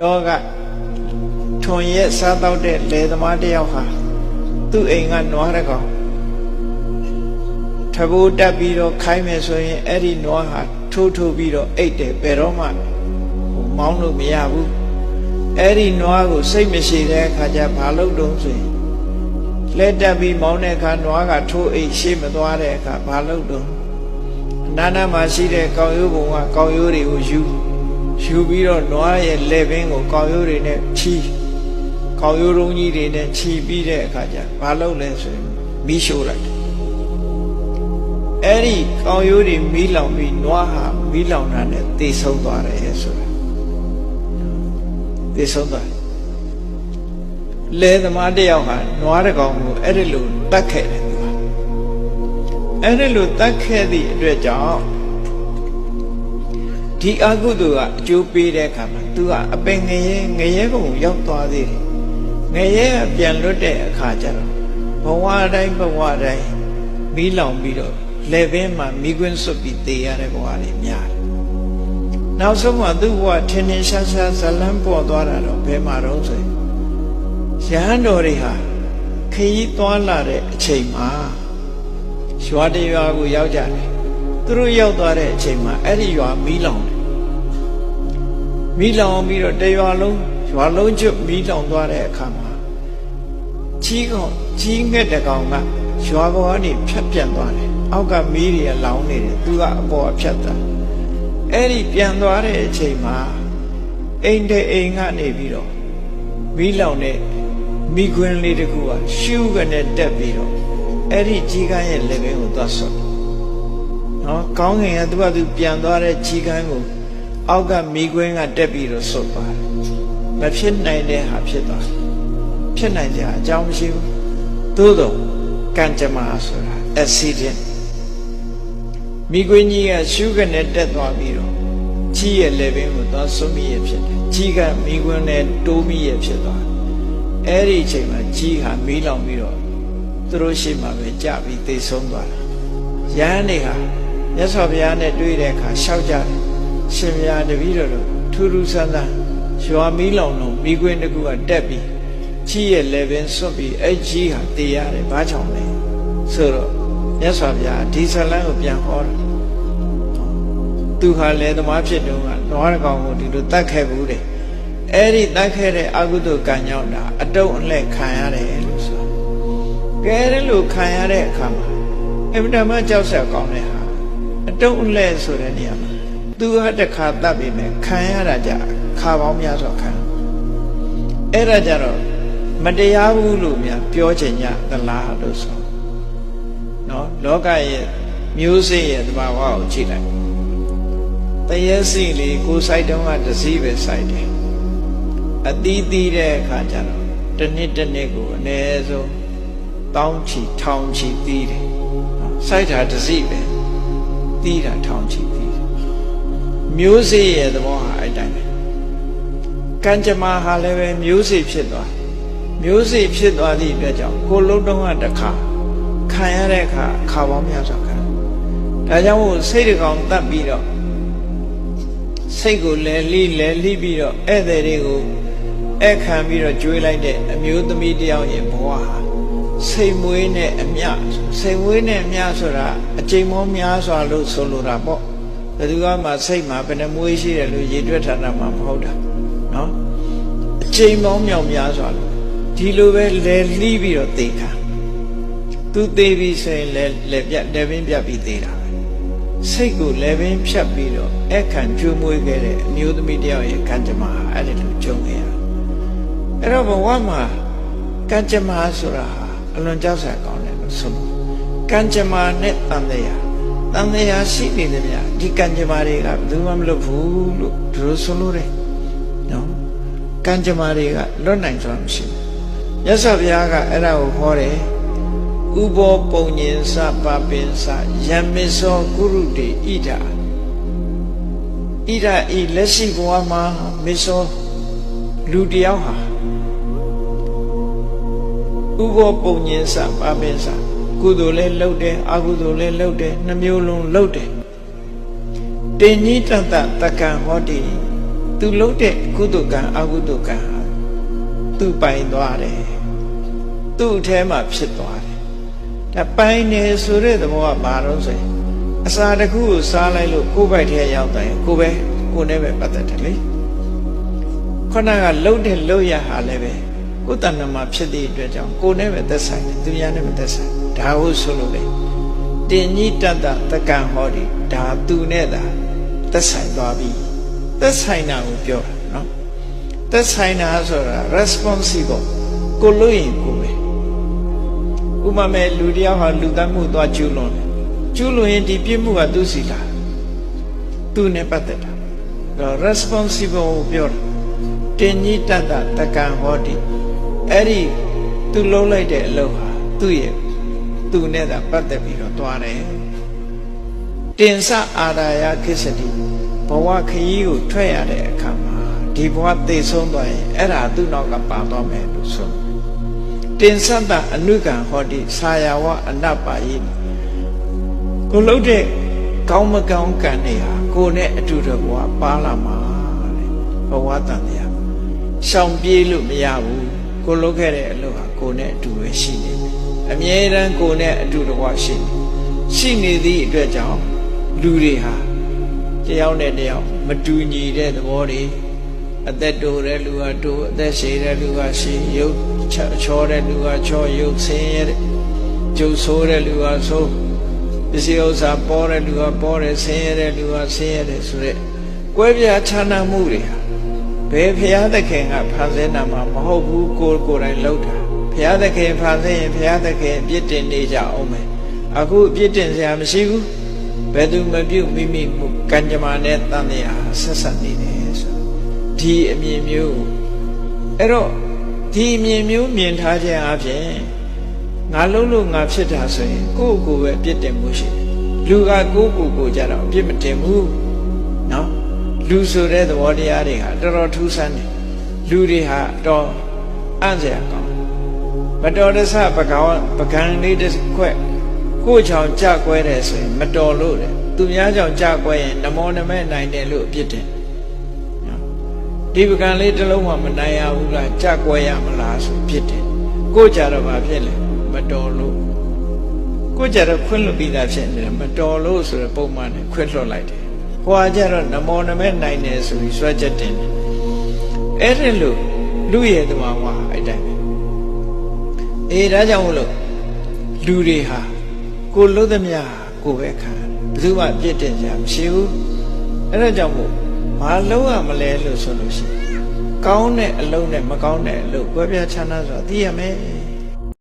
တော့ကထွန်ရဲ့စားတော့တဲ့လေသမားတယောက်ဟာသူ့အိမ်ကနွားတစ်ကောင်ထဘိုးတက်ပြီးတော့ခိုင်းမယ်ဆိုရင်အဲ့ဒီနွားဟာထိုးပြီးတော့အိတ်တယ်ဘယ်တော့မှမောင်းလို့မရဘူးအဲ့ဒီနွားကိုစိတ်မရှိတဲ့အခါကျဘာလုပ်တုံးဆိုရင်လက်တက်ပြီးမောင်းတဲ့အခါနွားကထိုးအိတ်ရှေ့မသွားတဲ့အခါဘာလုပ်တုံးအနားနာမှာရှိတဲ့ကောင်းရိုးပုံကကောင်းရိုးတွေကိုယူပြီးတော့နွားရဲ့လက်ပင်ကိုကောင်းရိုးတွေနဲ့ချီကောင်းရိုးရုံးကြီးတွေနဲ့ချီပြီးတဲ့အခါကျဘာလုပ်လဲဆိုရင်မီးရှို့လိုက်အဲ့ဒီကောင်းရိုးတွေမီးလောင်ပြီးနွားဟာမီးလောင်တာနဲ့သေဆုံးသွားတယ်ဆိုတာသေဆုံးသွားလဲသမားတယောက်ဟာနွားတစ်ကောင်ကိုအဲ့ဒီလိုတတ်ခဲ့တယ်သူကအဲ့ဒီလိုတတ်ခဲ့သည့်အတွက်ကြောင့်ဒီအကုသိုလ်ကအကျိုးပေးတဲ့အခါမှာသူကအပင်ငရဲကုံရောက်သွားသေးတယ်ငရဲပြန်လွတ်တဲ့အခါကျတော့ဘဝတိုင်းမီးလောင်ပြီးတော့လက်ပင်မှာမိကွင်းစွတ်ပြီးသေရတဲ့ဘဝတွေများတယ်နောက်ဆုံးမှသူ့ဘဝထင်ထင်ရှားရှားဇလန်းပေါ်သွားတာတော့ဘယ်မှာတော့ဆိုရင်ရဟန်းတော်တွေဟာခရီးသွားလာတဲ့အချိန်မှာရွာတရွာကိုရောက်ကြတယ်သူတို့ရောက်သွားတဲ့အချိန်မှာအဲ့ဒီရွာမီးလောင်တယ်မီးလောင်ပြီးတော့တရွာလုံးကျွတ်မီးလောင်သွားတဲ့အခါမှာကြီးငှက်တကောင်ကရွာပေါ်ကနေဖြတ်ပြန်သွားတယ်အောက်ကမီးတွေကလောင်နေတယ်သူကအပေါ်အဖြတ်သွားအဲ့ဒီပြန်သွားတဲ့အချိန်မှာအိမ်ကနေပြီးတော့မီးလောင်တဲ့မိခွင်းလေးတစ်ခုကရှူးကနေတက်ပြီးတော့အဲ့ဒီကြီးကန်းရဲ့လက်ပင်ကိုသွားဆော့နော်ကောင်းကင်ကသူပြန်သွားတဲ့ကြီးကန်းကိုအောက်ကမိခွင်းကတက်ပြီးတော့ဆော့သွားတယ်မဖြစ်နိုင်တဲ့ဟာဖြစ်သွားတယ်ဖြစ်နိုင်ကြအကြောင်းမရှိဘူးသို့တော့ကံကြမ္မာဆိုတာ accident မိခွင်းကြီးကရှူးကနေတက်သွားပြီးတော့ကြီးရဲ့လက်ပင်ကိုသွားဆွမိရဖြစ်တယ်ကြီးကမိခွင်းနဲ့တိုးမိရဖြစ်သွားအဲ့ဒီအချိန်မှာကြီးဟာမီးလောင်ပြီးတော့သူတို့ရှိမှပဲကြပြီးသေဆုံးသွားတယ်ရဟန်းတွေဟာမြတ်စွာဘုရားနဲ့တွေ့တဲ့အခါရှောက်ကြတယ်ရှင်ဘုရားတပည့်တော်တို့ထူးထူးဆန်းဆန်းရွာမီးလောင်လုံးမိခွင်းတစ်ခုကတက်ပြီးကြီးရဲ့လက်ပင်ဆွတ်ပြီးအဲ့ကြီးဟာသေရတယ်ဘာကြောင့်လဲဆိုတော့မြတ်စွာဘုရားဒီဇလန်းကိုပြန်ဟောတယ်သူဟာလေသမားဖြစ်တုန်းကနွားတစ်ကောင်ကိုဒီလိုတတ်ခဲ့ဘူးတဲ့အဲ့ဒီတတ်ခဲ့တဲ့အကုသိုလ်ကံကြောင့်ဒါအတုံးအလှဲ့ခံရတယ်လို့ဆိုကဲအဲ့လိုခံရတဲ့အခါမှာအမှန်တမ်းကြောက်ဆက်ကောင်းတဲ့ဟာအတုံးအလှဲ့ဆိုတဲ့နေရာမှာသူဟာတစ်ခါတတ်ပြီမဲ့ခံရတာကြခါပေါင်းများစွာခံအဲ့ဒါကြတော့မတရားဘူးလို့များပြောချင်ကြသလားလို့ဆိုနော်လောကရဲ့မျိုးစေ့ရဲ့သဘာဝကိုကြည့်လိုက်တရေစီလေးကိုယ်ဆိုင်တုံးကတစည်းပဲဆိုင်တယ်အသီးသီးတဲ့အခါကျတော့တစ်နှစ်ကိုအနည်းဆုံးတောင်းချီထောင်ချီသီးတယ်စိုက်တာတစည်းပဲသီးတာထောင်ချီသီးတယ်မျိုးစေ့ရဲ့သဘောဟာအဲ့တိုင်းပဲကံကြမ္မာဟာလည်းပဲမျိုးစေ့ဖြစ်သွားသည့်အတွက်ကြောင့်ကိုလုံးတုံးကတစ်ခါခံရတဲ့အခါခါပေါင်းများစွာခံဒါကြောင့်မို့စိတ်တကောင်တတ်ပြီးတော့စိတ်ကိုလဲလှီးပြီးတော့ဧည့်သည်တွေကိုအခမ်းပြီးတော့ကျွေးလိုက်တဲ့အမျိုးသမီးတယောက်ရဲ့ဘဝဟာစိတ်မွေးနဲ့အမျှဆိုတာအချိန်မောများစွာလို့ဆိုလိုတာပေါ့ဘယ်သူမှစိတ်မှာဘယ်နှမွေးရှိတယ်လို့ရည်တွက်ထားတာမှမဟုတ်တာနော်အချိန်မောမြောက်များစွာလို့ဒီလိုပဲလဲလှီးပြီးတော့သေခါသူသေပြီးဆိုရင်လဲပင်ပြတ်ပြီးသေတာစိတ်ကိုလည်းပင်ဖြတ်ပြီးတော့အခန့်ကျွေးမွေးခဲ့တဲ့အမျိုးသမီးတယောက်ရဲ့ကံကြမ္မာဟာအဲ့ဒီလိုကြုံခဲ့ရအဲ့တော့ဘဝမှာကံကြမ္မာဆိုတာဟာအလွန်ကြောက်စရာကောင်းတယ်လို့ဆိုလို့ကံကြမ္မာနဲ့တန်တရားရှိနေတယ်ဗျာဒီကံကြမ္မာတွေကဘယ်သူမှမလုပ်ဘူးလို့ဒီလိုဆိုလို့တယ်နော်ကံကြမ္မာတွေကလွတ်နိုင်စွာမရှိဘူးမြတ်စွာဘုရားကအဲ့ဒါကိုဟောတယ်ဥဘောပုံညင်စပပင်စယံမစ္ဆောကုရုတေဣဒဤလက်ရှိဘဝမှာမစ္ဆောလူတယောက်ဟာဥဘောပုံညင်စပပင်စကုသိုလ်လည်းလုပ်တယ်အကုသိုလ်လည်းလုပ်တယ်နှမျိုးလုံးလုပ်တယ်တင်ကြီးတတတကံဟောတိ သူလုပ်တဲ့ကုသိုလ်ကံအကုသိုလ်ကံဟာသူပိုင်သွားတယ်သူ့အထဲမှာဖြစ်သွားတယ်ဒါပိုင်နေဆိုတဲ့သဘောကဘာလို့ဆိုရင်အစာတစ်ခုကိုစားလိုက်လို့ကိုယ်ပိုက်ထဲရောက်တယ်ကိုနဲ့ပဲပတ်သက်တယ်လေခဏကလှုပ်တဲ့လှုပ်ရဟာလည်းပဲကိုယ်တဏ္ဍမှာဖြစ်တဲ့အတွက်ကြောင့်ကိုယ်နဲ့ပဲသက်ဆိုင်တယ်သူများနဲ့မသက်ဆိုင်ဒါဟုတ်ဆိုလို့လေတင်ကြီးတတ္တတက္ကံဟောဒီဒါသူနဲ့သာသက်ဆိုင်သွားပြီသက်ဆိုင်တာကိုပြောတာနော်သက်ဆိုင်တာဆိုတာ responsible ကိုလို့ရင်ကိုပဲဥပမာလူတယောက်ဟာလူသတ်မှုသွားကျူးလွန်ရင်ဒီပြစ်မှုကသူ့စီလာသူနဲ့ပတ်သက်တာဒါ responsible ကိုပြောတာတင်ကြီးတတ္တတက္ကံဟောဒီအဲ့ဒီသူလုံးလိုက်တဲ့အလုပ်ဟာသူနဲ့သာပတ်သက်ပြီးတော့သွားတယ်တင်စအာရာယခိစ္စတိဘဝခရီးကိုထွက်ရတဲ့အခါမှာဒီဘဝသိဆုံးသွားရင်အဲ့ဒါသူ့နောက်ကပါသွားမယ်လို့ဆိုတင်စတအနုကံဟောတိဆာယဝအနပ္ပါယိကိုလှုပ်တဲ့ကောင်းမကောင်းကံတွေဟာကိုယ်နဲ့အတူတူဘဝပါလာမှာတဲ့ဘဝတန်တရားရှောင်ပြေးလို့မရဘူးကိုလှုပ်ခဲ့တဲ့အလုပ်ဟာကိုယ်နဲ့အတူပဲရှိနေတယ်အမြဲတမ်းကိုယ်နဲ့အတူတကွရှိနေသည့်အတွက်ကြောင့်လူတွေဟာတယောက်နဲ့တယောက်မတူညီတဲ့သဘောတွေအသက်တိုးတဲ့လူကတိုးအသက်ရှည်တဲ့လူကရှည်ရုပ်ချောတဲ့လူကချောရုပ်ဆင်းရဲတဲ့ကျုပ်ဆိုးတဲ့လူကဆိုးပစ္စည်းဥစ္စာပေါ်တဲ့လူကပေါ်တယ်ဆင်းရဲတဲ့လူကဆင်းရဲတယ်ဆိုတဲ့ကွဲပြားခြားနားမှုတွေဟာဘယ်ဘုရားသခင်ကဖန်ဆင်းတာမှမဟုတ်ဘူးကိုယ်တိုင်လုပ်တာဘုရားသခင်ဖန်ဆင်းရင်ဘုရားသခင်အပြစ်တင်နေကြအောင်မယ်အခုအပြစ်တင်စရာမရှိဘူးဘယ်သူမပြုတ်မိမိကံကြမ္မာနဲ့တန်တရားဆက်ဆက်နေတယ်ဆိုဒီအမြင်မျိုးအဲ့တော့ဒီအမြင်မျိုးမြင်ထားခြင်းအပြင်ငါလုံးလို့ငါဖြစ်တာဆိုရင်ကိုယ့်ကိုယ်ပဲအပြစ်တင်မှုရှိတယ်လူကကိုယ့်ကိုယ်ကြတော့အပြစ်မတင်ဘူးနော်လူဆိုတဲ့သဘောတရားတွေဟာတော်တော်ထူးဆန်းတယ်လူတွေဟာတော်အံ့စရာကောင်းမတော်တဆပကံလေးတစ်ခွက်ကိုယ်ချောင်ကြကွဲတယ်ဆိုရင်မတော်လို့တယ်သူများကြောင့်ကြကွဲရင်နမောနမဲနိုင်တယ်လို့အပြစ်တင်ဒီပကံလေးတစ်လုံးမှမနိုင်ရဘူးလားကြကွဲရမလားဆိုအပြစ်တင်ကိုယ်ကြတော့ဘာဖြစ်လဲမတော်လို့ကိုယ်ကြတော့ခွင့်လွတ်ပြီးသားဖြစ်နေတယ်မတော်လို့ဆိုတဲ့ပုံမှန်နဲ့ခွင့်လွတ်လိုက်တယ်ဟိုကြတော့နမောနမဲနိုင်တယ်ဆိုပြီးစွဲချက်တင်တယ်အဲ့ဒီလိုလူရဲ့သဘာဝအဲ့တိုင်းပဲဒါကြောင့်မလို့လူတွေဟာကိုလှုပ်သမျှကိုပဲခံဘယ်သူမှပြစ်တင်ကြမရှိဘူးအဲ့ဒါကြောင့်မို့ဘာလုပ်ရမလဲလို့ဆိုလို့ရှိရင်ကောင်းတဲ့အလုပ်နဲ့မကောင်းတဲ့အလုပ်ကွဲပြားခြားနားဆိုတာသိရမယ်